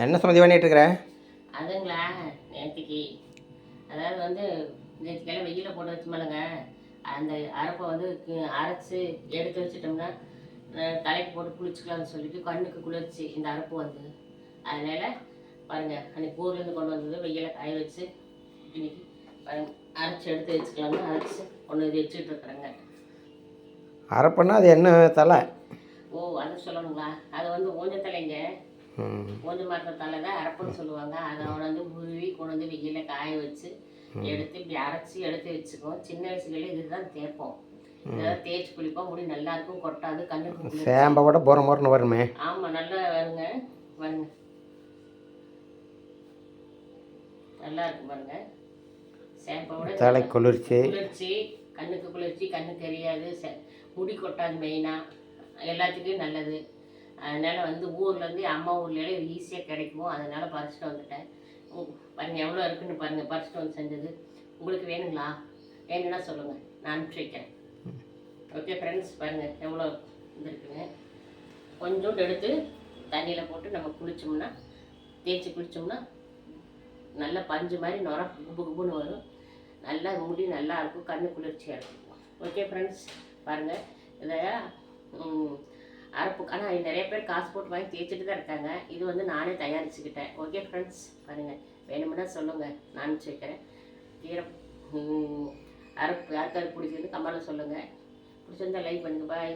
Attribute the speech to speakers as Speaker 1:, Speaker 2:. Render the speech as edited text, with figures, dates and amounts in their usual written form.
Speaker 1: என்ன சம்மதி பண்ணிகிட்ருக்குற?
Speaker 2: அதுங்களா, நேற்றுக்கு அதாவது வந்து நேற்றுக்கெல்லாம் வெயிலில் போட்டு வச்சுமாலங்க, அந்த அரைப்பை வந்து அரைச்சி எடுத்து வச்சிட்டோம்னா தலைக்கு போட்டு குளிச்சுக்கலாம்னு சொல்லிட்டு கண்ணுக்கு குளிர்ச்சி இந்த அரைப்பு வந்து. அதனால் பாருங்கள், அன்றைக்கி ஊர்லேருந்து கொண்டு வந்தது வெயில காய வச்சு இன்னைக்கு பாருங்கள் அரைச்சி எடுத்து வச்சுக்கலாம்னு அரைச்சி ஒன்று இது வச்சுட்டு இருக்கிறேங்க.
Speaker 1: அரைப்பண்ணா அது என்ன தலை?
Speaker 2: ஓ, அதை சொல்லணுங்களா? அது வந்து ஓஞ்ச தலைங்க. ஓஞ்ச மரத்த தலை தான் அரைப்புன்னு சொல்லுவாங்க. அதை வந்து உருவி கொண்டு வந்து வெயில காய வச்சு எடுத்து இப்படி அரைச்சி எடுத்து வச்சுக்குவோம். சின்ன வயசுலேயே இதுதான் தேய்ப்போம். இதெல்லாம் தேய்ச்சி குளிப்போம். முடி நல்லா இருக்கும், கொட்டாது, கண்ணுக்கு
Speaker 1: சேம்பை விட போகிற முறைன்னு வருமே.
Speaker 2: ஆமாம், நல்லா வருங்க. வருங்க, நல்லா இருக்கும் பாருங்க. சேம்போட
Speaker 1: தலை குளிர்ச்சி,
Speaker 2: கண்ணுக்கு குளிர்ச்சி, கண்ணுக்கு தெரியாது, முடி கொட்டாது, மெயினாக எல்லாத்துக்கும் நல்லது. அதனால் வந்து ஊர்லேருந்து அம்மா ஊர்லேயே ஈஸியாக கிடைக்கும். அதனால் பறிச்சுட்டு வந்துட்டேன். பாருங்கள் எவ்வளோ இருக்குன்னு பாருங்கள், பறிச்சுட்டு வந்து செஞ்சது. உங்களுக்கு வேணுங்களா? வேணும்னா சொல்லுங்கள், நான் அனுப்பிச்சி வைக்கிறேன். ஓகே ஃப்ரெண்ட்ஸ், பாருங்கள் எவ்வளோ இது இருக்குங்க. கொஞ்சோண்டு எடுத்து தண்ணியில் போட்டு நம்ம குளித்தோம்னா, தேய்ச்சி குளித்தோம்னா நல்லா பஞ்சு மாதிரி நுர குபு குபுன்னு வரும். நல்லா முடி நல்லா இருக்கும், கண்ணு குளிர்ச்சியாக இருக்கும். ஓகே ஃப்ரெண்ட்ஸ், பாருங்கள் இதை அரைப்பு. ஆனால் நிறைய பேர் காசு போட்டு வாங்கி தேய்ச்சிட்டு தான் இருக்காங்க. இது வந்து நானே தயாரிச்சுக்கிட்டேன். ஓகே ஃப்ரெண்ட்ஸ், பாருங்கள் வேணுமுன்னா சொல்லுங்கள், நான் அனுப்பிச்சி வைக்கிறேன். கீரை அரைப்பு யாருக்காவது பிடிச்சிருந்து கமெண்ட்டில் சொல்லுங்கள். பிடிச்சிருந்தா லைக் பண்ணுங்கள். பாய்.